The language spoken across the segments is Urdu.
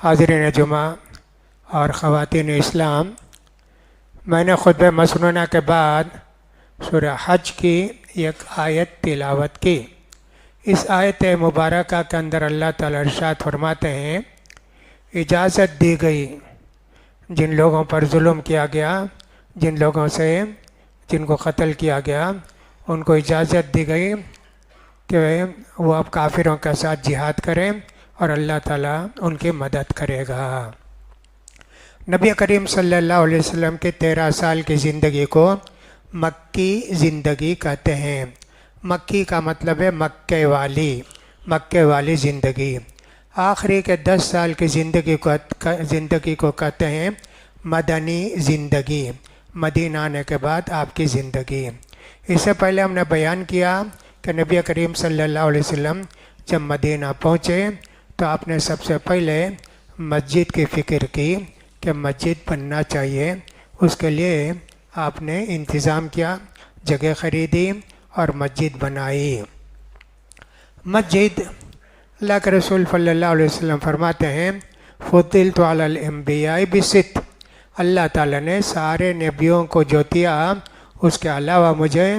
حاضرین جمعہ اور خواتین اسلام، میں نے خطبہ مسنونہ کے بعد سورہ حج کی ایک آیت تلاوت کی۔ اس آیت مبارکہ کے اندر اللہ تعالیٰ ارشاد فرماتے ہیں، اجازت دی گئی جن لوگوں پر ظلم کیا گیا، جن لوگوں سے جن کو قتل کیا گیا، ان کو اجازت دی گئی کہ وہ اب کافروں کے ساتھ جہاد کریں اور اللہ تعالیٰ ان کی مدد کرے گا۔ نبی کریم صلی اللہ علیہ وسلم کے 13 سال کی زندگی کو مکی زندگی کہتے ہیں۔ مکی کا مطلب ہے مکے والی زندگی۔ آخری کے 10 سال کی زندگی کو کہتے ہیں مدنی زندگی، مدینہ آنے کے بعد آپ کی زندگی۔ اس سے پہلے ہم نے بیان کیا کہ نبی کریم صلی اللہ علیہ وسلم جب مدینہ پہنچے تو آپ نے سب سے پہلے مسجد کی فکر کی کہ مسجد بننا چاہیے۔ اس کے لیے آپ نے انتظام کیا، جگہ خریدی اور مسجد بنائی۔ مسجد، اللہ کے رسول صلی اللہ علیہ وسلم فرماتے ہیں، فضلت علی الانبیاء بست، اللہ تعالیٰ نے سارے نبیوں کو جو دیا اس کے علاوہ مجھے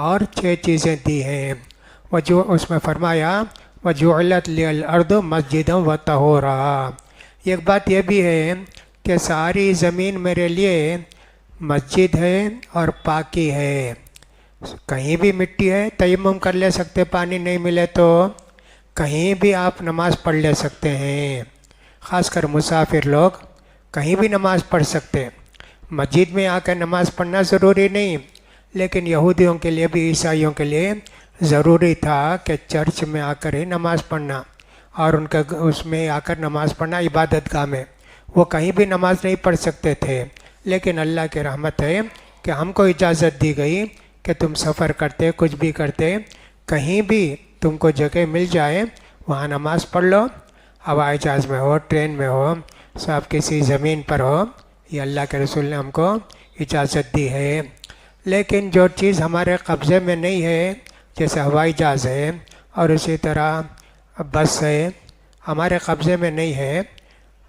اور 6 چیزیں دی ہیں۔ اس میں فرمایا وجعلت لی الارض مسجدا وطہورا۔ ایک بات یہ بھی ہے کہ ساری زمین میرے لیے مسجد ہے اور پاکی ہے۔ کہیں بھی مٹی ہے، تیمم کر لے سکتے، پانی نہیں ملے تو کہیں بھی آپ نماز پڑھ لے سکتے ہیں۔ خاص کر مسافر لوگ کہیں بھی نماز پڑھ سکتے۔ مسجد میں آ کے نماز پڑھنا ضروری نہیں، لیکن یہودیوں کے لیے بھی، عیسائیوں کے لیے ضروری تھا کہ چرچ میں آ کر ہی نماز پڑھنا، اور ان کا اس میں آ کر نماز پڑھنا عبادت گاہ میں۔ وہ کہیں بھی نماز نہیں پڑھ سکتے تھے، لیکن اللہ کی رحمت ہے کہ ہم کو اجازت دی گئی کہ تم سفر کرتے، کچھ بھی کرتے، کہیں بھی تم کو جگہ مل جائے وہاں نماز پڑھ لو۔ ہوائی جہاز میں ہو، ٹرین میں ہو، سب کسی زمین پر ہو، یہ اللہ کے رسول نے ہم کو اجازت دی ہے۔ لیکن جو چیز ہمارے قبضے میں نہیں ہے، جیسے ہوائی جہاز ہے اور اسی طرح بس ہے، ہمارے قبضے میں نہیں ہے،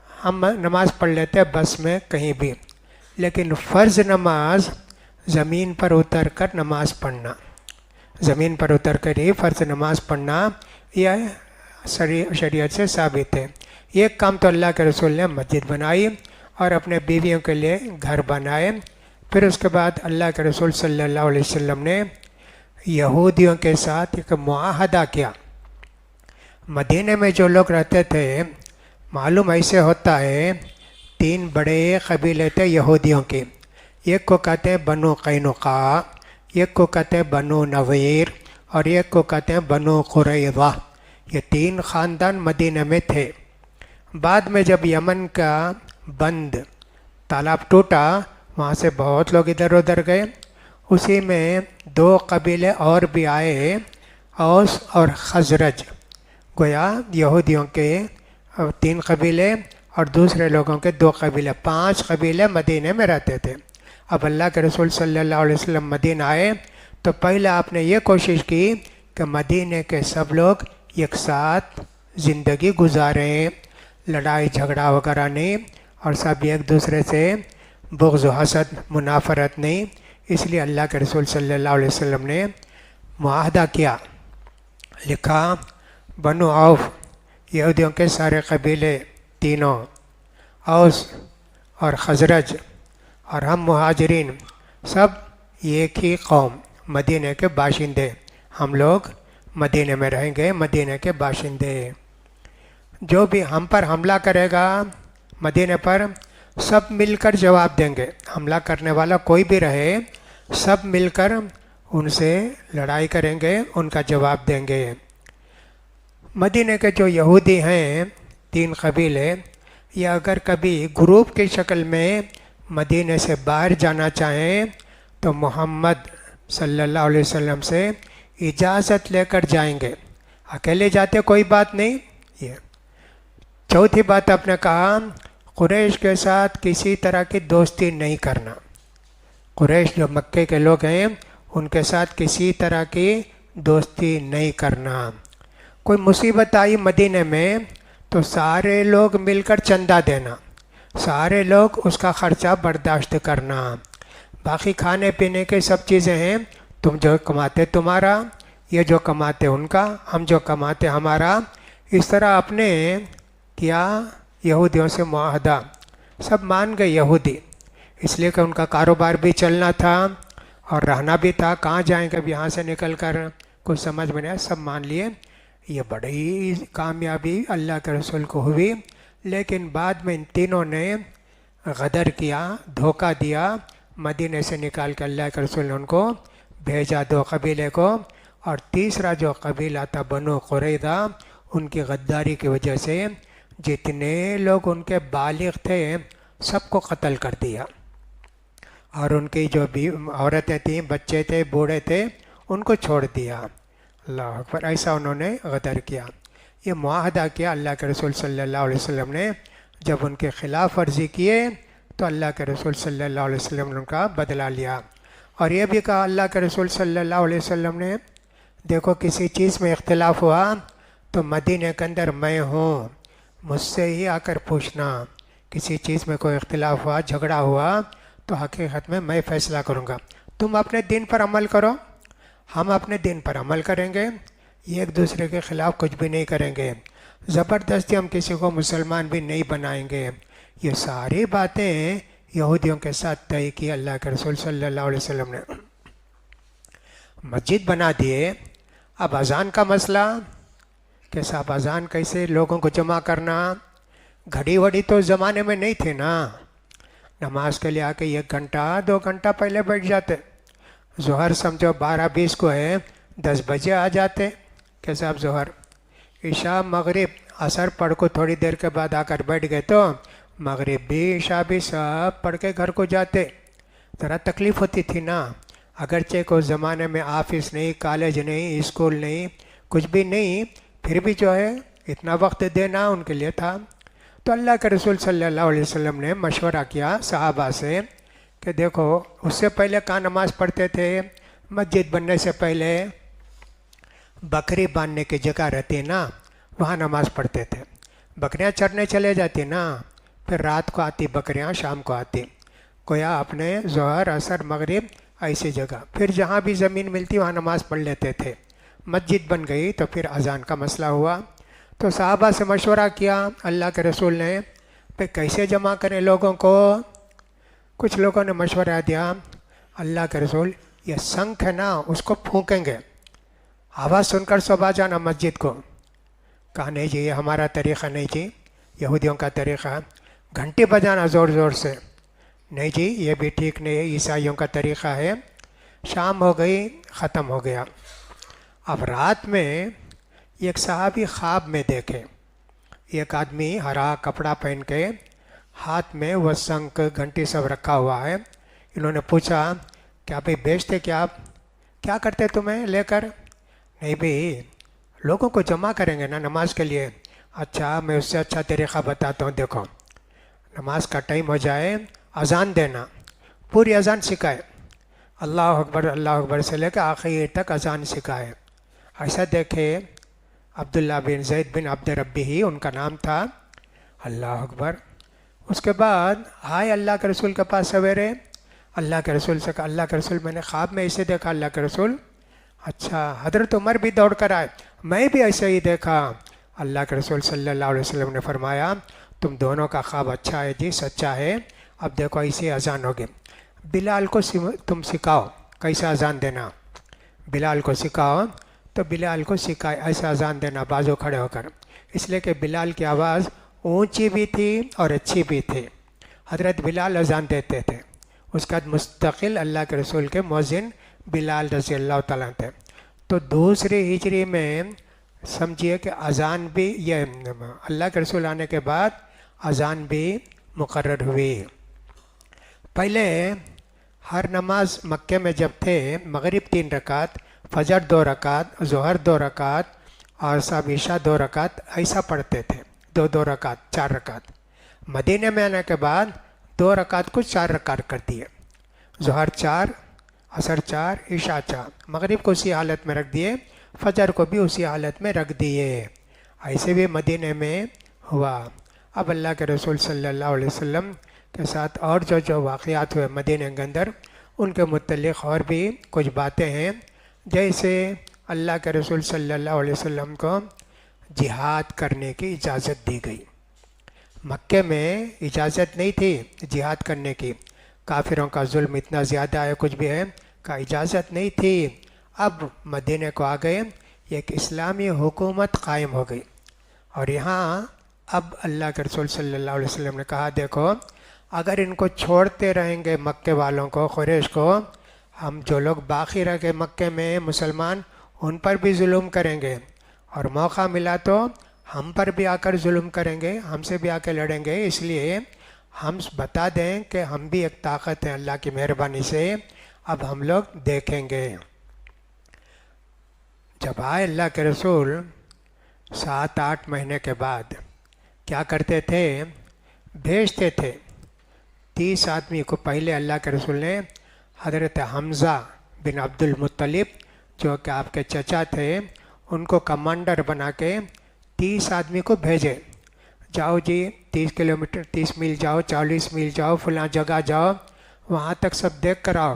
ہم نماز پڑھ لیتے بس میں کہیں بھی۔ لیکن فرض نماز زمین پر اتر کر نماز پڑھنا، زمین پر اتر کر ہی فرض نماز پڑھنا، یہ شریعت سے ثابت ہے۔ یہ کام تو اللہ کے رسول نے مسجد بنائی اور اپنے بیویوں کے لیے گھر بنائے۔ پھر اس کے بعد اللہ کے رسول صلی اللہ علیہ وسلم نے یہودیوں کے ساتھ ایک معاہدہ کیا۔ مدینہ میں جو لوگ رہتے تھے، معلوم ایسے ہوتا ہے، 3 بڑے قبیلے تھے یہودیوں کے۔ ایک کو کہتے ہیں بنو قینقاع، ایک کو کہتے ہیں بنو نویر، اور ایک کو کہتے ہیں بنو قریظہ۔ یہ 3 خاندان مدینہ میں تھے۔ بعد میں جب یمن کا بند تالاب ٹوٹا، وہاں سے بہت لوگ ادھر ادھر گئے۔ اسی میں 2 قبیلے اور بھی آئے، اوس اور خزرج۔ گویا یہودیوں کے 3 قبیلے اور دوسرے لوگوں کے 2 قبیلے، 5 قبیلے مدینہ میں رہتے تھے۔ اب اللہ کے رسول صلی اللہ علیہ وسلم مدینہ آئے تو پہلے آپ نے یہ کوشش کی کہ مدینہ کے سب لوگ ایک ساتھ زندگی گزاریں، لڑائی جھگڑا وغیرہ نہیں، اور سب ایک دوسرے سے بغض و حسد، منافرت نہیں۔ اس لیے اللہ کے رسول صلی اللہ علیہ وسلم نے معاہدہ کیا، لکھا بنو عوف، یہودیوں کے سارے قبیلے تینوں، اوس اور خزرج اور ہم مہاجرین، سب ایک ہی قوم، مدینہ کے باشندے، ہم لوگ مدینہ میں رہیں گے، مدینہ کے باشندے۔ جو بھی ہم پر حملہ کرے گا مدینہ پر، سب مل کر جواب دیں گے۔ حملہ کرنے والا کوئی بھی رہے، سب مل کر ان سے لڑائی کریں گے، ان کا جواب دیں گے۔ مدینہ کے جو یہودی ہیں 3 قبیلے، یا اگر کبھی گروپ کی شکل میں مدینہ سے باہر جانا چاہیں تو محمد صلی اللہ علیہ وسلم سے اجازت لے کر جائیں گے۔ اکیلے جاتے کوئی بات نہیں۔ یہ چوتھی بات آپ نے کہا، قریش کے ساتھ کسی طرح کی دوستی نہیں کرنا۔ قریش جو مکے کے لوگ ہیں، ان کے ساتھ کسی طرح کی دوستی نہیں کرنا۔ کوئی مصیبت آئی مدینہ میں تو سارے لوگ مل کر چندہ دینا، سارے لوگ اس کا خرچہ برداشت کرنا، باقی کھانے پینے کے سب چیزیں ہیں، تم جو کماتے تمہارا، یہ جو کماتے ان کا، ہم جو کماتے ہمارا۔ اس طرح اپنے کیا یہودیوں سے معاہدہ، سب مان گئے یہودی، اس لیے کہ ان کا کاروبار بھی چلنا تھا اور رہنا بھی تھا، کہاں جائیں گے اب یہاں سے نکل کر، کچھ سمجھ میں نہیں آیا، سب مان لیے۔ یہ بڑی کامیابی اللہ کے رسول کو ہوئی، لیکن بعد میں ان تینوں نے غدر کیا، دھوکہ دیا، مدینے سے نکال کے اللہ کے رسول نے ان کو بھیجا دو قبیلے کو، اور تیسرا جو قبیلہ تھا بنو قریظہ، ان کی غداری کی وجہ سے جتنے لوگ ان کے بالغ تھے سب کو قتل کر دیا، اور ان کی جو بھی عورتیں تھیں، بچے تھے، بوڑھے تھے، ان کو چھوڑ دیا۔ اللہ اکبر، ایسا انہوں نے غدر کیا۔ یہ معاہدہ کیا اللہ کے رسول صلی اللہ علیہ وسلم نے، جب ان کے خلاف ورزی کیے تو اللہ کے رسول صلی اللہ علیہ وسلم نے ان کا بدلہ لیا۔ اور یہ بھی کہا اللہ کے رسول صلی اللہ علیہ وسلم نے، دیکھو کسی چیز میں اختلاف ہوا تو مدینے کے اندر میں ہوں، مجھ سے ہی آ کر پوچھنا، کسی چیز میں کوئی اختلاف ہوا، جھگڑا ہوا تو حقیقت میں فیصلہ کروں گا، تم اپنے دین پر عمل کرو، ہم اپنے دین پر عمل کریں گے، یہ ایک دوسرے کے خلاف کچھ بھی نہیں کریں گے، زبردستی ہم کسی کو مسلمان بھی نہیں بنائیں گے۔ یہ ساری باتیں یہودیوں کے ساتھ طے کی اللہ کے رسول صلی اللہ علیہ وسلم نے۔ مسجد بنا دیے، اب اذان کا مسئلہ کہ صاحب اذان کیسے لوگوں کو جمع کرنا، گھڑی وڑی تو زمانے میں نہیں تھی نا، نماز کے لیے آ کے 1 گھنٹہ 2 گھنٹہ پہلے بیٹھ جاتے، ظہر سمجھو 12:20 کو ہے، 10 بجے آ جاتے کہ صاحب ظہر، عشاء مغرب عصر پڑھ کو تھوڑی دیر کے بعد آ کر بیٹھ گئے تو مغرب بھی عشاء بھی سب پڑھ کے گھر کو جاتے۔ ذرا تکلیف ہوتی تھی نا، اگرچہ کو زمانے میں آفس نہیں، کالج نہیں، اسکول نہیں، کچھ بھی نہیں، پھر بھی جو ہے اتنا وقت دینا ان کے لیے تھا۔ تو اللہ کے رسول صلی اللہ علیہ وسلم نے مشورہ کیا صحابہ سے کہ دیکھو اس سے پہلے کہاں نماز پڑھتے تھے، مسجد بننے سے پہلے بکری باندھنے کی جگہ رہتی نا، وہاں نماز پڑھتے تھے، بکریاں چرنے چلے جاتی نا، پھر رات کو آتی بکریاں، شام کو آتی، گویا اپنے ظہر عصر مغرب ایسی جگہ، پھر جہاں بھی زمین ملتی وہاں نماز پڑھ لیتے تھے۔ مسجد بن گئی تو پھر اذان کا مسئلہ ہوا، تو صحابہ سے مشورہ کیا اللہ کے رسول نے پہ کیسے جمع کریں لوگوں کو۔ کچھ لوگوں نے مشورہ دیا اللہ کے رسول یہ سنکھ ہے نا اس کو پھونکیں گے، آواز سن کر صبح جانا مسجد کو۔ کہا نہیں جی یہ ہمارا طریقہ نہیں جی، یہودیوں کا طریقہ، گھنٹی بجانا زور زور سے، نہیں جی یہ بھی ٹھیک نہیں ہے، عیسائیوں کا طریقہ ہے۔ شام ہو گئی، ختم ہو گیا۔ اب رات میں ایک صحابی خواب میں دیکھے، ایک آدمی ہرا کپڑا پہن کے ہاتھ میں وہ سنکھ گھنٹی سب رکھا ہوا ہے۔ انہوں نے پوچھا کیا بھائی بیچتے کیا آپ، کیا کرتے تمہیں لے کر؟ نہیں بھائی لوگوں کو جمع کریں گے نا نماز کے لیے۔ اچھا میں اس سے اچھا طریقہ بتاتا ہوں، دیکھو نماز کا ٹائم ہو جائے اذان دینا، پوری اذان سکھائے، اللہ اکبر سے لے کے آخر تک اذان سکھائے۔ ایسا دیکھے عبداللہ بن زید بن عبد ربی ہی ان کا نام تھا، اللہ اکبر۔ اس کے بعد آئے اللہ کے رسول کے پاس سویرے، اللہ کے رسول سے کہا اللہ کے رسول میں نے خواب میں اسے دیکھا، اللہ کے رسول اچھا، حضرت عمر بھی دوڑ کر آئے، میں بھی ایسے ہی دیکھا۔ اللہ کے رسول صلی اللہ علیہ وسلم نے فرمایا تم دونوں کا خواب اچھا ہے جی، سچا ہے، اب دیکھو ایسی اذان ہوگی، بلال کو تم سکھاؤ کیسا اذان دینا، بلال کو سکھاؤ۔ تو بلال کو سکھائے ایسا اذان دینا بازو کھڑے ہو کر، اس لیے کہ بلال کی آواز اونچی بھی تھی اور اچھی بھی تھی۔ حضرت بلال اذان دیتے تھے، اس کا مستقل اللہ کے رسول کے مؤذن بلال رضی اللہ تعالیٰ تھے۔ تو دوسری ہجری میں سمجھیے کہ اذان بھی، یہ اللہ کے رسول آنے کے بعد اذان بھی مقرر ہوئی۔ پہلے ہر نماز مکے میں جب تھے مغرب 3 رکعت، فجر 2 رکعت، ظہر 2 رکعت اور صاحب عشاء 2 رکعت ایسا پڑھتے تھے، 2 رکعت 4 رکعت۔ مدینے میں آنے کے بعد 2 رکعت کو 4 رکعت کر دیے، ظہر 4، عصر 4، عشاء 4، مغرب کو اسی حالت میں رکھ دیے، فجر کو بھی اسی حالت میں رکھ دیے۔ ایسے بھی مدینے میں ہوا۔ اب اللہ کے رسول صلی اللہ علیہ وسلم کے ساتھ اور جو واقعات ہوئے مدینہ کے اندر، ان کے متعلق اور بھی کچھ باتیں ہیں، جیسے اللہ کے رسول صلی اللہ علیہ وسلم کو جہاد کرنے کی اجازت دی گئی۔ مکے میں اجازت نہیں تھی جہاد کرنے کی، کافروں کا ظلم اتنا زیادہ ہے، کچھ بھی ہے کا اجازت نہیں تھی۔ اب مدینہ کو آ گئے، ایک اسلامی حکومت قائم ہو گئی، اور یہاں اب اللہ کے رسول صلی اللہ علیہ وسلم نے کہا دیکھو اگر ان کو چھوڑتے رہیں گے مکے والوں کو، قریش کو، ہم جو لوگ باقی رہ گئے مکے میں مسلمان ان پر بھی ظلم کریں گے، اور موقع ملا تو ہم پر بھی آ کر ظلم کریں گے، ہم سے بھی آ کے لڑیں گے، اس لیے ہم بتا دیں کہ ہم بھی ایک طاقت ہیں اللہ کی مہربانی سے، اب ہم لوگ دیکھیں گے۔ جب آئے اللہ کے رسول 7-8 مہینے کے بعد کیا کرتے تھے، بھیجتے تھے 30 آدمی کو۔ پہلے اللہ کے رسول نے حضرت حمزہ بن عبد المطلب جو کہ آپ کے چچا تھے ان کو کمانڈر بنا کے 30 آدمی کو بھیجے، جاؤ جی 30 کلومیٹر 30 میل جاؤ، 40 میل جاؤ، فلاں جگہ جاؤ، وہاں تک سب دیکھ کر آؤ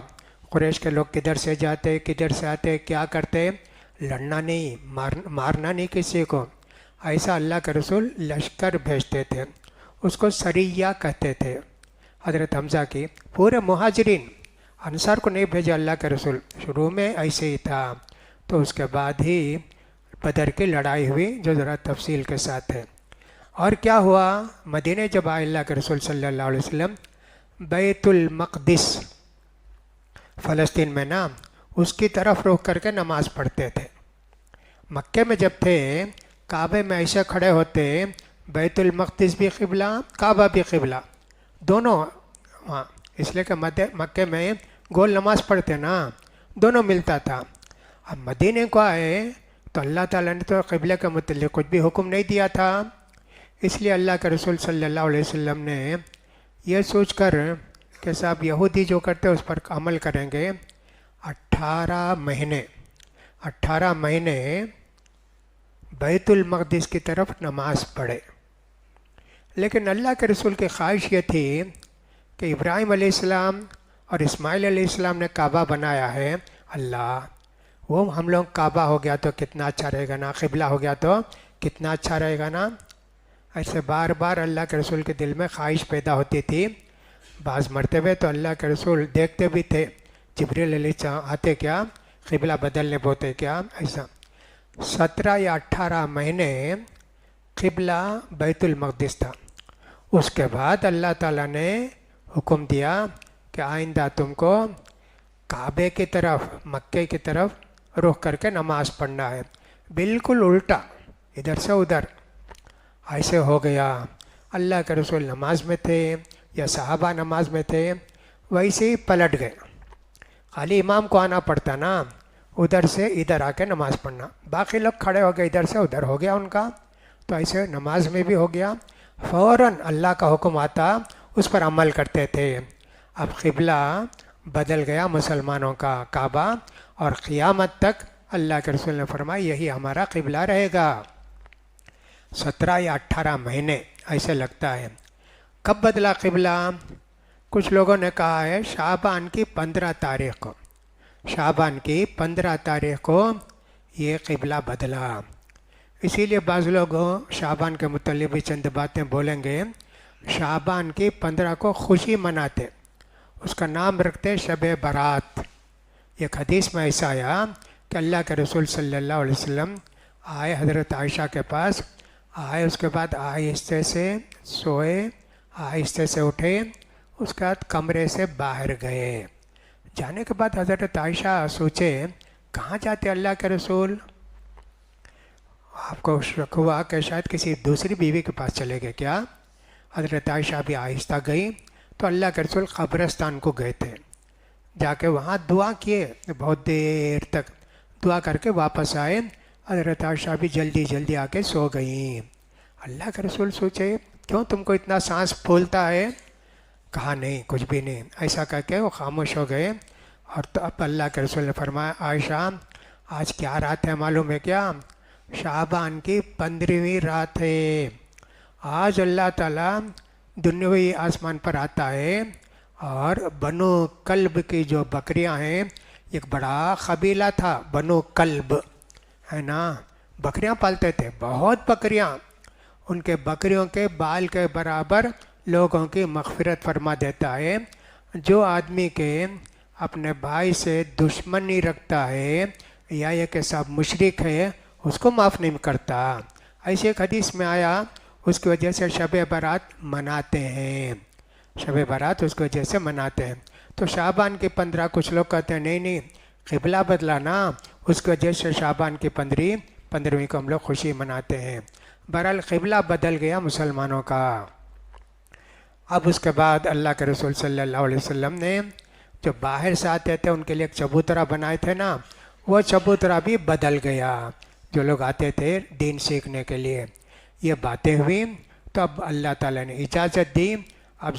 قریش کے لوگ کدھر سے جاتے کدھر سے آتے کیا کرتے، لڑنا نہیں، مارنا نہیں کسی کو۔ ایسا اللہ کے رسول لشکر بھیجتے تھے، اس کو سریہ کہتے تھے۔ حضرت حمزہ کی پورے مہاجرین انصار کو نہیں بھیجا اللہ کے رسول، شروع میں ایسے ہی تھا، تو اس کے بعد ہی بدر کی لڑائی ہوئی جو ذرا تفصیل کے ساتھ ہے۔ اور کیا ہوا، مدینہ جب آئے اللہ کے رسول صلی اللہ علیہ وسلم، بیت المقدس فلسطین میں نا، اس کی طرف رخ کر کے نماز پڑھتے تھے۔ مکے میں جب تھے کعبے میں ایسے کھڑے ہوتے، بیت المقدس بھی قبلہ کعبہ بھی قبلہ دونوں وہاں، اس لیے کہ مکے میں گول نماز پڑھتے نا، دونوں ملتا تھا۔ اب مدینے کو آئے تو اللہ تعالیٰ نے تو قبلے کے متعلق کچھ بھی حکم نہیں دیا تھا، اس لیے اللہ کے رسول صلی اللہ علیہ وسلم نے یہ سوچ کر کہ صاحب یہودی جو کرتے اس پر عمل کریں گے، 18 مہینے بیت المقدس کی طرف نماز پڑھے۔ لیکن اللہ کے رسول کی خواہش یہ تھی کہ ابراہیم علیہ السلام اور اسماعیل علیہ السلام نے کعبہ بنایا ہے، اللہ وہ ہم لوگ کعبہ ہو گیا تو کتنا اچھا رہے گا نا، قبلہ ہو گیا تو کتنا اچھا رہے گا نا۔ ایسے بار بار اللہ کے رسول کے دل میں خواہش پیدا ہوتی تھی۔ بعض مرتبہ تو اللہ کے رسول دیکھتے بھی تھے، جبریل علیہ السلام آتے کیا قبلہ بدلنے بولتے کیا، ایسا 17 یا 18 مہینے قبلہ بیت المقدس تھا۔ اس کے بعد اللہ تعالیٰ نے حکم دیا کہ آئندہ تم کو کعبے کی طرف، مکے کی طرف رخ کر کے نماز پڑھنا ہے، بالکل الٹا ادھر سے ادھر۔ ایسے ہو گیا، اللہ کے رسول نماز میں تھے یا صحابہ نماز میں تھے، ویسے ہی پلٹ گئے، خالی امام کو آنا پڑتا نا، ادھر سے ادھر آ کے نماز پڑھنا، باقی لوگ کھڑے ہو گئے ادھر سے ادھر ہو گیا ان کا، تو ایسے نماز میں بھی ہو گیا، فوراً اللہ کا حکم آتا اس پر عمل کرتے تھے۔ اب قبلہ بدل گیا مسلمانوں کا کعبہ، اور قیامت تک اللہ کے رسول نے فرمایا یہی ہمارا قبلہ رہے گا۔ 17 یا 18 مہینے ایسے لگتا ہے۔ کب بدلا قبلہ؟ کچھ لوگوں نے کہا ہے شعبان کی 15 تاریخ کو، شعبان کی 15 تاریخ کو یہ قبلہ بدلا۔ اسی لیے بعض لوگ شعبان کے متعلق بھی چند باتیں بولیں گے۔ شعبان کی 15 کو خوشی مناتے، اس کا نام رکھتے شب برات۔ ایک حدیث میں ایسا آیا کہ اللہ کے رسول صلی اللہ علیہ وسلم آئے حضرت عائشہ کے پاس، آئے اس کے بعد آہستہ سے سوئے، آہستہ سے اٹھے، اس کے بعد کمرے سے باہر گئے۔ جانے کے بعد حضرت عائشہ سوچے کہاں جاتے اللہ کے رسول؟ آپ کو شک ہوا کہ شاید کسی دوسری بیوی کے پاس چلے گئے کیا؟ حضرت عائشہ بھی آہستہ گئی تو اللہ کے رسول قبرستان کو گئے تھے، جا کے وہاں دعا کیے، بہت دیر تک دعا کر کے واپس آئے۔ حضرت عائشہ بھی جلدی جلدی آ کے سو گئیں۔ اللہ کے رسول سوچے کیوں تم کو اتنا سانس پھولتا ہے؟ کہا نہیں کچھ بھی نہیں، ایسا کہہ کے وہ خاموش ہو گئے۔ اور تو اب اللہ کے رسول نے فرمایا عائشہ آج کیا رات ہے معلوم ہے کیا؟ شعبان کی 15ویں رات ہے، آج اللہ تعالیٰ دنیاوی آسمان پر آتا ہے اور بنو کلب کی جو بکریاں ہیں، ایک بڑا قبیلہ تھا بنو کلب، ہے نا، بکریاں پالتے تھے، بہت بکریاں، ان کے بکریوں کے بال کے برابر لوگوں کی مغفرت فرما دیتا ہے۔ جو آدمی کے اپنے بھائی سے دشمنی رکھتا ہے یا یہ کہ سب مشرک ہے، اس کو معاف نہیں کرتا۔ ایسے ایک حدیث میں آیا، اس کی وجہ سے شب برات مناتے ہیں، شب برات اس کی وجہ سے مناتے ہیں۔ تو شعبان کی 15 کچھ لوگ کہتے ہیں نہیں نہیں، قبلہ بدلا نا، اس کی وجہ سے شعبان کی 15ویں کو ہم لوگ خوشی مناتے ہیں۔ بہرحال قبلہ بدل گیا مسلمانوں کا۔ اب اس کے بعد اللہ کے رسول صلی اللہ علیہ وسلم نے جو باہر سے آتے تھے ان کے لیے ایک چبوترا بنائے تھے نا، وہ چبوترا بھی بدل گیا، جو لوگ آتے تھے دین سیکھنے کے لیے۔ یہ باتیں ہوئی تو اب اللہ تعالیٰ نے اجازت دی، اب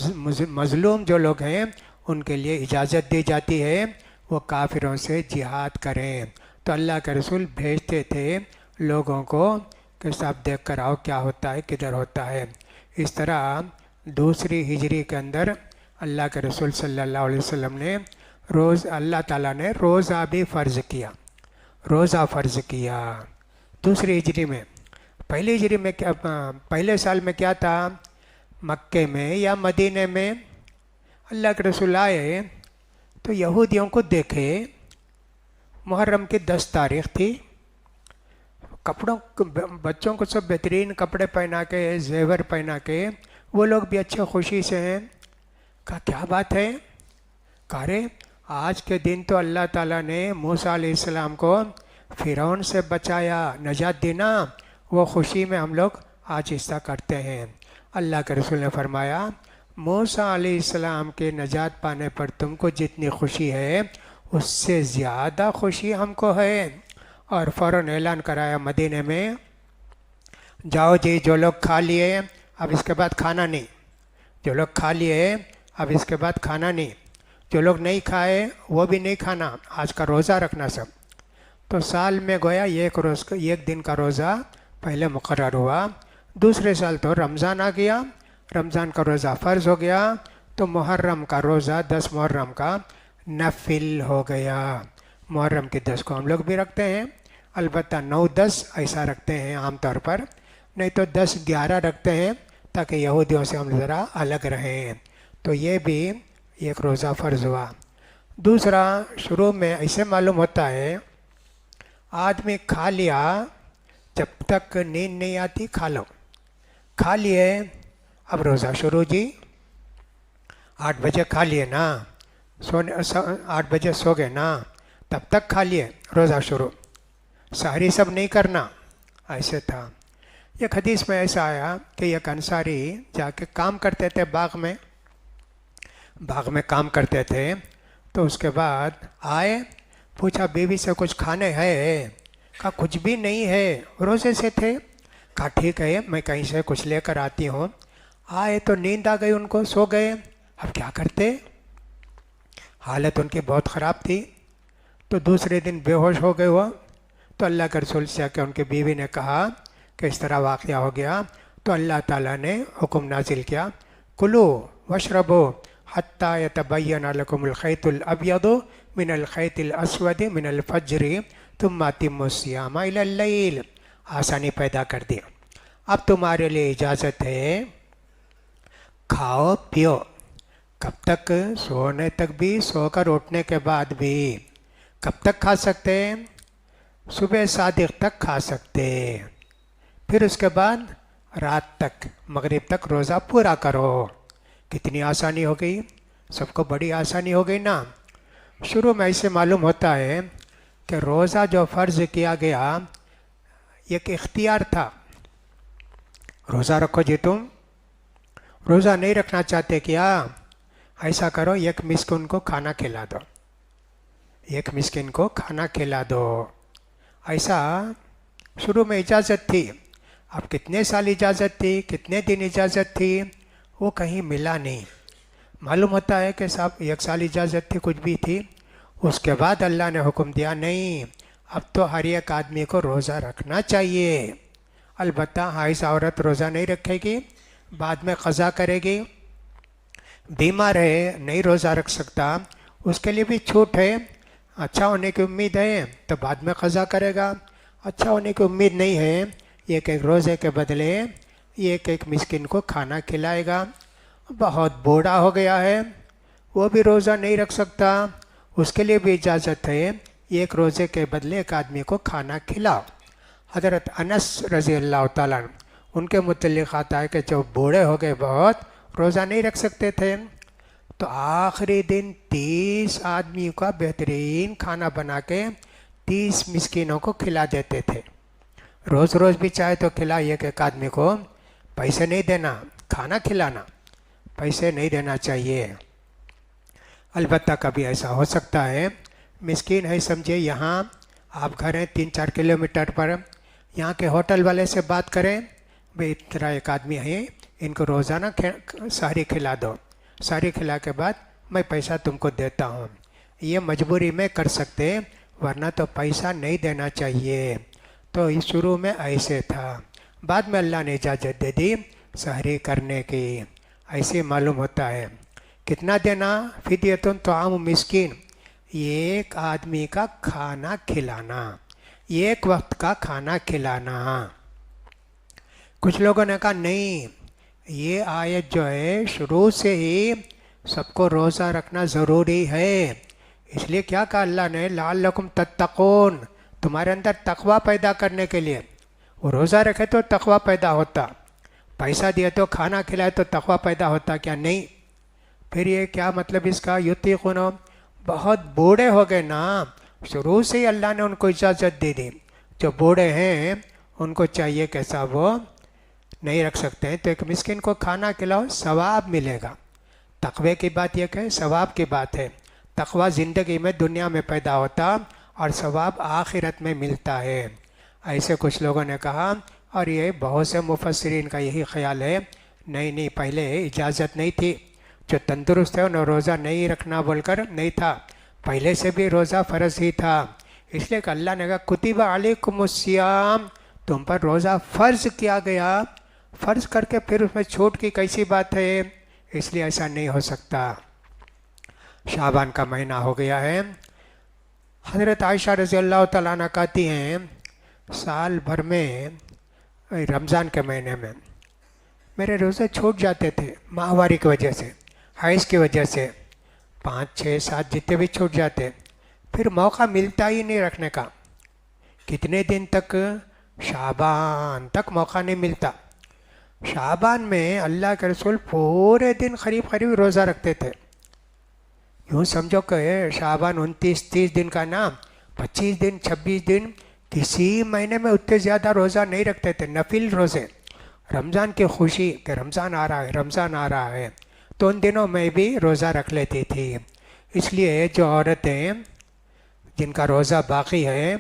مظلوم جو لوگ ہیں ان کے لیے اجازت دی جاتی ہے وہ کافروں سے جہاد کریں۔ تو اللہ کے رسول بھیجتے تھے لوگوں کو کہ سب دیکھ کر آؤ کیا ہوتا ہے، کدھر ہوتا ہے۔ اس طرح دوسری ہجری کے اندر اللہ کے رسول صلی اللہ علیہ وسلم نے اللہ تعالیٰ نے روزہ بھی فرض کیا، روزہ فرض کیا دوسری ہجری میں۔ پہلی ہجری میں کیا، پہلے سال میں کیا تھا، مکے میں یا مدینے میں اللہ کے رسول آئے تو یہودیوں کو دیکھے، محرم کی 10 تاریخ تھی، کپڑوں بچوں کو سب بہترین کپڑے پہنا کے، زیور پہنا کے، وہ لوگ بھی اچھے خوشی سے ہیں۔ کہا کیا بات ہے؟ کہا رے آج کے دن تو اللہ تعالیٰ نے موسیٰ علیہ السلام کو فرعون سے بچایا، نجات دینا، وہ خوشی میں ہم لوگ آج حصہ کرتے ہیں۔ اللہ کے رسول نے فرمایا موسیٰ علیہ السلام کے نجات پانے پر تم کو جتنی خوشی ہے اس سے زیادہ خوشی ہم کو ہے۔ اور فوراً اعلان کرایا مدینے میں، جاؤ جی جو لوگ کھا لیے اب اس کے بعد کھانا نہیں، جو لوگ کھا لیے اب اس کے بعد کھانا نہیں، جو لوگ نہیں کھائے وہ بھی نہیں کھانا، آج کا روزہ رکھنا سب۔ تو سال میں گویا ایک دن کا روزہ پہلے مقرر ہوا، دوسرے سال تو رمضان آ گیا، رمضان کا روزہ فرض ہو گیا، تو محرم کا روزہ 10 محرم کا نفل ہو گیا۔ محرم کے 10 کو ہم لوگ بھی رکھتے ہیں، البتہ 9-10 ایسا رکھتے ہیں عام طور پر، نہیں تو 10-11 رکھتے ہیں تاکہ یہودیوں سے ہم ذرا الگ رہیں۔ تو یہ بھی ایک روزہ فرض ہوا۔ دوسرا، شروع میں ایسے معلوم ہوتا ہے آدمی کھا لیا، جب تک نیند نہیں آتی کھا لو، کھا لیے اب روزہ شروع جی، 8 بجے کھا لیے نا، 8 بجے سو گئے نا، تب تک کھا لیے روزہ شروع، سحری سب نہیں کرنا، ایسے تھا۔ ایک حدیث میں ایسا آیا کہ ایک انصاری جا کے کام کرتے تھے باغ میں کام کرتے تھے، تو اس کے بعد آئے، پوچھا بیوی سے کچھ کھانے ہے؟ کہا کچھ بھی نہیں ہے، روزے سے تھے۔ کہا ٹھیک ہے میں کہیں سے کچھ لے کر آتی ہوں۔ آئے تو نیند آ گئی ان کو، سو گئے، اب کیا کرتے، حالت ان کی بہت خراب تھی۔ تو دوسرے دن بے ہوش ہو گئے وہ، تو اللہ کے رسول سے کہ ان کی بیوی نے کہا کہ اس طرح واقعہ ہو گیا، تو اللہ تعالیٰ نے حکم نازل کیا کلو واشربو حتیٰ یتبین لکم الخیط الابیض من الخیط الاسود من الفجر ثم اتموا الصیام الی اللیل، آسانی پیدا کر دی۔ اب تمہارے لیے اجازت ہے کھاؤ پیو، کب تک؟ سونے تک بھی، سو کر اٹھنے کے بعد بھی۔ کب تک کھا سکتے؟ صبح صادق تک کھا سکتے، پھر اس کے بعد رات تک، مغرب تک روزہ پورا کرو۔ کتنی آسانی ہو گئی، سب کو بڑی آسانی ہو گئی نا۔ شروع میں ایسے معلوم ہوتا ہے کہ روزہ جو فرض کیا گیا ایک اختیار تھا، روزہ رکھو جی، تم روزہ نہیں رکھنا چاہتے کیا؟ ایسا کرو ایک مسکین کو کھانا کھلا دو، ایک مسکین کو کھانا کھلا دو، ایسا شروع میں اجازت تھی۔ اب کتنے سال اجازت تھی، کتنے دن اجازت تھی، وہ کہیں ملا نہیں۔ معلوم ہوتا ہے کہ صاحب 1 سال اجازت تھی، کچھ بھی تھی، اس کے بعد اللہ نے حکم دیا نہیں، اب تو ہر ایک آدمی کو روزہ رکھنا چاہیے۔ البتہ حائض عورت روزہ نہیں رکھے گی، بعد میں قضا کرے گی. بیمار ہے نہیں روزہ رکھ سکتا، اس کے لیے بھی چھوٹ ہے. اچھا ہونے کی امید ہے تو بعد میں قضا کرے گا. اچھا ہونے کی امید نہیں ہے، ایک ایک روزے کے بدلے ایک ایک مسکین کو کھانا کھلائے گا. بہت بوڑھا ہو گیا ہے، وہ بھی روزہ نہیں رکھ سکتا، اس کے لیے بھی اجازت ہے، ایک روزے کے بدلے ایک آدمی کو کھانا کھلاؤ. حضرت انس رضی اللہ تعالیٰ عنہ ان کے متعلق آتا ہے کہ جب بوڑھے ہو گئے بہت، روزہ نہیں رکھ سکتے تھے، تو آخری دن 30 آدمی کا بہترین کھانا بنا کے 30 مسکینوں کو کھلا دیتے تھے. روز روز بھی چاہے تو کھلائیے، کہ ایک آدمی کو پیسے نہیں دینا، کھانا کھلانا، پیسے نہیں دینا چاہیے. البتہ کبھی ایسا ہو سکتا ہے مسکین ہے، سمجھے یہاں آپ گھر ہیں 3-4 کلومیٹر پر، یہاں کے ہوٹل والے سے بات کریں، بھئی اتنا ایک آدمی ہے، ان کو روزانہ سحری کھلا دو، سحری کھلا کے بعد میں پیسہ تم کو دیتا ہوں. یہ مجبوری میں کر سکتے، ورنہ تو پیسہ نہیں دینا چاہیے. تو اس شروع میں ایسے تھا، بعد میں اللہ نے اجازت دے دی سحری کرنے کی. ایسے معلوم ہوتا ہے. کتنا دینا؟ فدیۃ طعام مسکین، ایک آدمی کا کھانا کھلانا، ایک وقت کا کھانا کھلانا. کچھ لوگوں نے کہا نہیں، یہ آیت جو ہے شروع سے ہی سب کو روزہ رکھنا ضروری ہے. اس لیے کیا کہا اللہ نے؟ لعلکم تتقون، تمہارے اندر تقوی پیدا کرنے کے لیے. وہ روزہ رکھے تو تقوی پیدا ہوتا، پیسہ دیے تو کھانا کھلائے تو تقوی پیدا ہوتا کیا؟ نہیں. پھر یہ کیا مطلب اس کا؟ یطیقون، بہت بوڑھے ہو گئے نا، شروع سے ہی اللہ نے ان کو اجازت دے دی. جو بوڑھے ہیں ان کو چاہیے کیسا، وہ نہیں رکھ سکتے ہیں تو ایک مسکین کو کھانا کھلاؤ، ثواب ملے گا. تقوی کی بات یہ کہ ثواب کی بات ہے، تقوی زندگی میں دنیا میں پیدا ہوتا اور ثواب آخرت میں ملتا ہے. ایسے کچھ لوگوں نے کہا، اور یہ بہت سے مفسرین کا یہی خیال ہے، نہیں پہلے اجازت نہیں تھی. جو تندرست ہے انہیں روزہ نہیں رکھنا بول کر نہیں تھا، پہلے سے بھی روزہ فرض ہی تھا. اس لیے کہ اللہ نے کہا کتب علیکم الصیام، تم پر روزہ فرض کیا گیا، فرض کر کے پھر اس میں چھوٹ کی کیسی بات ہے؟ اس لیے ایسا نہیں ہو سکتا. شعبان کا مہینہ ہو گیا ہے. حضرت عائشہ رضی اللہ تعالیٰ عنہ کہتی ہیں سال بھر میں رمضان کے مہینے میں میرے روزے چھوٹ جاتے تھے، ماہواری کی وجہ سے، حیض کی وجہ سے، 5 6 7 جتنے بھی چھوٹ جاتے، پھر موقع ملتا ہی نہیں رکھنے کا. کتنے دن تک؟ شعبان تک موقع نہیں ملتا. شعبان میں اللہ کے رسول پورے دن قریب روزہ رکھتے تھے. یوں سمجھو کہ شعبان 29-30 دن کا نام، 25 دن 26 دن، کسی مہینے میں اتنے زیادہ روزہ نہیں رکھتے تھے، نفل روزے. رمضان کی خوشی کہ رمضان آ رہا ہے، رمضان آ رہا ہے، تو ان دنوں میں بھی روزہ رکھ لیتی تھی. اس لیے جو عورتیں جن کا روزہ باقی ہے،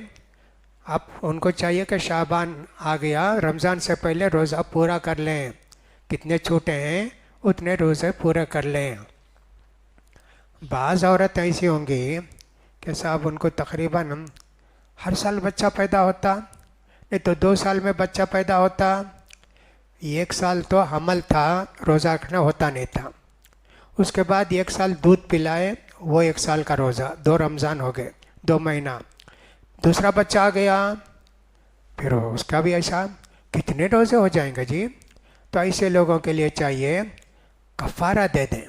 اب ان کو چاہیے کہ شعبان آ گیا، رمضان سے پہلے روزہ پورا کر لیں. کتنے چھوٹے ہیں اتنے روزے پورے کر لیں. بعض عورت ایسی ہوں گی کہ صاحب ان کو تقریباً ہر سال بچہ پیدا ہوتا، نہیں تو 2 سال میں بچہ پیدا ہوتا. 1 سال تو حمل تھا، روزہ رکھنا ہوتا نہیں تھا. اس کے بعد 1 سال دودھ پلائے، وہ 1 سال کا روزہ، 2 رمضان ہو گئے، 2 مہینہ. دوسرا بچہ آ گیا، پھر اس کا بھی ایسا، کتنے روزے ہو جائیں گے جی؟ تو ایسے لوگوں کے لیے چاہیے کفارہ دے دیں،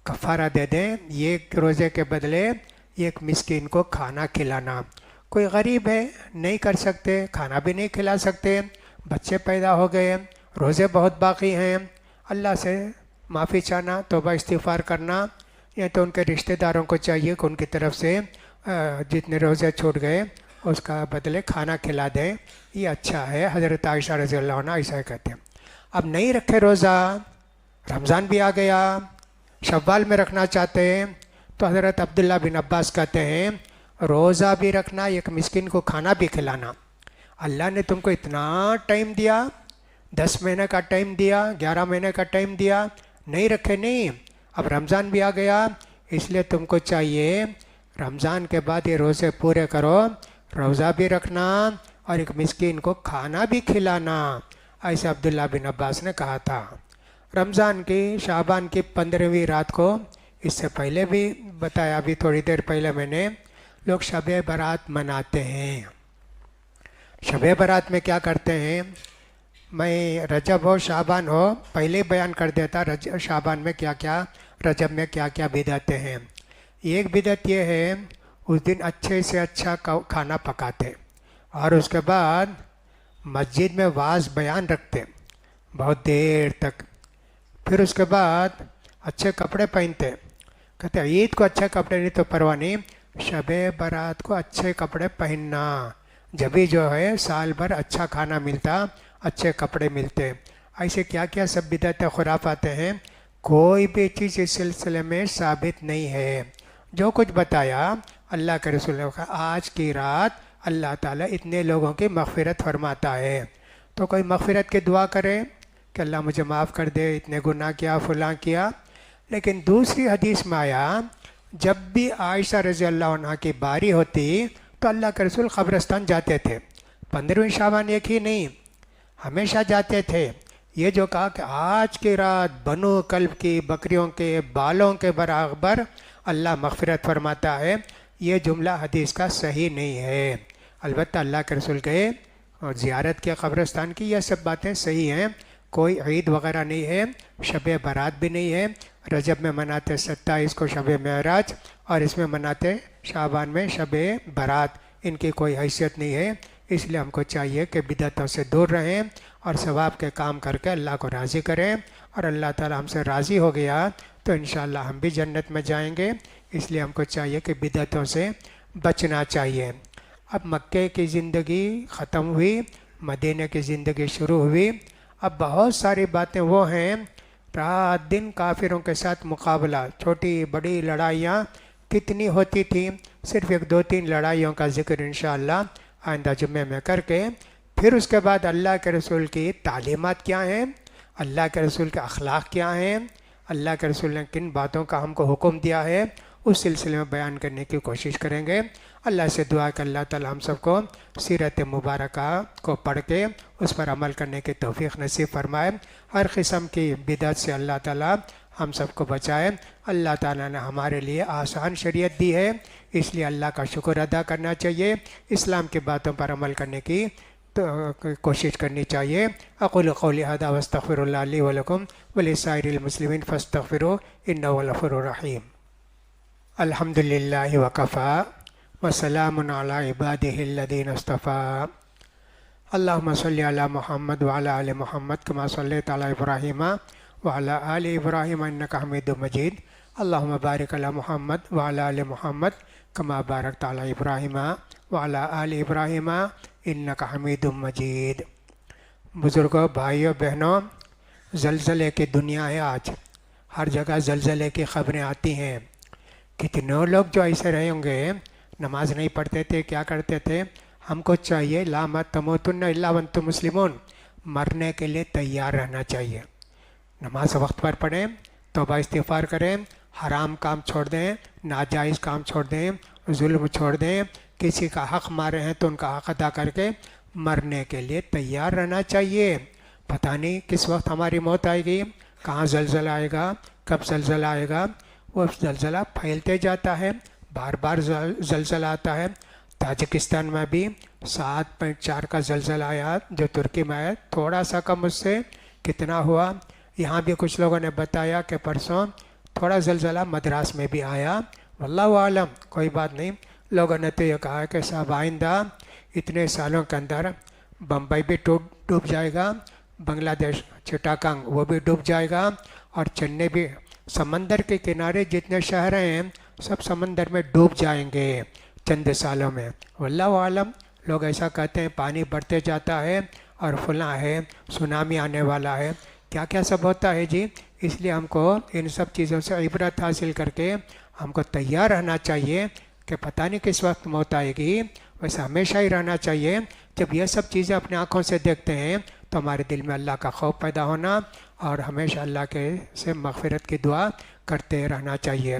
کفارہ دے دیں. ایک روزے کے بدلے ایک مسکین کو کھانا کھلانا. کوئی غریب ہے، نہیں کر سکتے، کھانا بھی نہیں کھلا سکتے، بچے پیدا ہو گئے، روزے بہت باقی ہیں، اللہ سے معافی چاہنا، توبہ استغفار کرنا. یا تو ان کے رشتہ داروں کو چاہیے کہ ان کی طرف سے جتنے روزے چھوٹ گئے اس کا بدلے کھانا کھلا دیں. یہ اچھا ہے. حضرت عائشہ رضی اللہ عنہ ایسا کہتے ہیں. اب نہیں رکھے روزہ، رمضان بھی آ گیا، شوال میں رکھنا چاہتے ہیں، تو حضرت عبداللہ بن عباس کہتے ہیں روزہ بھی رکھنا، ایک مسکین کو کھانا بھی کھلانا. اللہ نے تم کو اتنا ٹائم دیا، 10 مہینے کا ٹائم دیا، 11 مہینے کا ٹائم دیا، نہیں رکھے نہیں. اب رمضان بھی آ گیا، اس لیے تم کو چاہیے رمضان کے بعد یہ روزے پورے کرو، روزہ بھی رکھنا اور ایک مسکین کو کھانا بھی کھلانا، ایسے عبداللہ بن عباس نے کہا تھا۔ رمضان کی شعبان کی 15ویں رات کو، اس سے پہلے بھی بتایا، ابھی تھوڑی دیر پہلے میں نے، لوگ شب برات مناتے ہیں۔ شب برات میں کیا کرتے ہیں، میں رجب ہو شعبان ہو پہلے بیان کر دیتا، شعبان میں کیا کیا، رجب میں کیا کیا بدعتیں ہیں۔ ایک بدعت یہ ہے، اس دن اچھے سے اچھا کھانا پکاتے اور اس کے بعد مسجد میں واعظ بیان رکھتے بہت دیر تک، پھر اس کے بعد اچھے کپڑے پہنتے، کہتے عید کو اچھے کپڑے نہیں تو پرواہ نہیں، شب برات کو اچھے کپڑے پہننا، جبھی جو ہے سال بھر اچھا کھانا ملتا، اچھے کپڑے ملتے۔ ایسے کیا کیا سب بدعتیں خرافات ہیں، کوئی بھی چیز اس سلسلے میں ثابت نہیں ہے۔ جو کچھ بتایا اللہ کے رسول نے کہا آج کی رات اللہ تعالیٰ اتنے لوگوں کی مغفرت فرماتا ہے، تو کوئی مغفرت کی دعا کرے کہ اللہ مجھے معاف کر دے، اتنے گناہ کیا، فلاں کیا۔ لیکن دوسری حدیث میں آیا جب بھی عائشہ رضی اللہ عنہ کی باری ہوتی تو اللہ کے رسول قبرستان جاتے تھے، 15ویں شعبان ایک ہی نہیں، ہمیشہ جاتے تھے۔ یہ جو کہا کہ آج کی رات بنو کلب کی بکریوں کے بالوں کے برابر اللہ مغفرت فرماتا ہے، یہ جملہ حدیث کا صحیح نہیں ہے۔ البتہ اللہ کے رسول گئے اور زیارت کیا قبرستان کی، یہ سب باتیں صحیح ہیں، کوئی عید وغیرہ نہیں ہے، شب برات بھی نہیں ہے۔ رجب میں مناتے 27 کو شب معراج، اور اس میں مناتے شعبان میں شب برات، ان کی کوئی حیثیت نہیں ہے۔ اس لیے ہم کو چاہیے کہ بدعتوں سے دور رہیں اور ثواب کے کام کر کے اللہ کو راضی کریں، اور اللہ تعالی ہم سے راضی ہو گیا تو انشاءاللہ ہم بھی جنت میں جائیں گے۔ اس لیے ہم کو چاہیے کہ بدعتوں سے بچنا چاہیے۔ اب مکے کی زندگی ختم ہوئی، مدینہ کی زندگی شروع ہوئی، اب بہت ساری باتیں وہ ہیں، رات دن کافروں کے ساتھ مقابلہ، چھوٹی بڑی لڑائیاں کتنی ہوتی تھیں، صرف 1-2-3 لڑائیوں کا ذکر انشاءاللہ آئندہ جمعے میں کر کے، پھر اس کے بعد اللہ کے رسول کی تعلیمات کیا ہیں، اللہ کے رسول کے اخلاق کیا ہیں، اللہ کے رسول نے کن باتوں کا ہم کو حکم دیا ہے، اس سلسلے میں بیان کرنے کی کوشش کریں گے۔ اللہ سے دعا کہ اللہ تعالی ہم سب کو سیرت مبارکہ کو پڑھ کے اس پر عمل کرنے کی توفیق نصیب فرمائے، ہر قسم کی بدعت سے اللہ تعالی ہم سب کو بچائے۔ اللہ تعالیٰ نے ہمارے لیے آسان شریعت دی ہے، اس لیے اللہ کا شکر ادا کرنا چاہیے، اسلام کی باتوں پر عمل کرنے کی کوشش کرنی چاہیے۔ اقول قولی ھذا واستغفر اللہ لی ولکم ولسائر المسلمین فاستغفروہ انہ هو الغفور الرحیم۔ الحمد للہ وکفیٰ وسلام علی عبادہ الذین اصطفیٰ۔ اللہم صلی علی محمد وعلی آل محمد کما صلیت علی ابراہیم وعلی آل ابراہیم انک حمید مجید۔ اللہم بارک علی محمد وعلی آل محمد کما بارکت علی ابراہیم وعلی آل ابراہیم انک حمید مجید۔ بزرگوں، بھائیوں، بہنوں، زلزلے کی دنیا ہے آج، ہر جگہ زلزلے کی خبریں آتی ہیں۔ کتنے لوگ جو ایسے رہے ہوں گے، نماز نہیں پڑھتے تھے، کیا کرتے تھے۔ ہم کو چاہیے لا تموتن الا وانتم مسلمون، مرنے کے لیے تیار رہنا چاہیے۔ نماز وقت پر پڑھیں، توبہ استغفار کریں، حرام کام چھوڑ دیں، ناجائز کام چھوڑ دیں، ظلم چھوڑ دیں، کسی کا حق مارے ہیں تو ان کا حق ادا کر کے مرنے کے لیے تیار رہنا چاہیے۔ پتہ نہیں کس وقت ہماری موت آئے گی، کہاں زلزلہ آئے گا، کب زلزلہ آئے گا۔ وہ زلزلہ پھیلتے جاتا ہے، بار بار زلزلہ آتا ہے۔ تاجکستان میں بھی 7.4 کا زلزلہ آیا، جو ترکی میں آیا، تھوڑا سا کم اس سے کتنا ہوا۔ یہاں بھی کچھ لوگوں نے بتایا کہ پرسوں تھوڑا زلزلہ مدراس میں بھی آیا، واللہ عالم، کوئی بات نہیں۔ لوگوں نے تو یہ کہا کہ صاحب آئندہ اتنے سالوں کے اندر بمبئی بھی ڈوب جائے گا، بنگلہ دیش چٹاگانگ وہ بھی ڈوب جائے گا، اور چنئی بھی، سمندر کے کنارے جتنے شہر ہیں سب سمندر میں ڈوب جائیں گے چند سالوں میں، واللہ عالم۔ لوگ ایسا کہتے ہیں پانی بڑھتے جاتا ہے اور فلاں ہے، سونامی آنے والا ہے، کیا کیا سب ہوتا ہے جی۔ اس لیے ہم کو ان سب چیزوں سے عبرت حاصل کر کے ہم کو تیار رہنا چاہیے کہ پتہ نہیں کس وقت موت آئے گی۔ ویسے ہمیشہ ہی رہنا چاہیے، جب یہ سب چیزیں اپنے آنکھوں سے دیکھتے ہیں تو ہمارے دل میں اللہ کا خوف پیدا ہونا، اور ہمیشہ اللہ کے سے مغفرت کی دعا کرتے رہنا چاہیے۔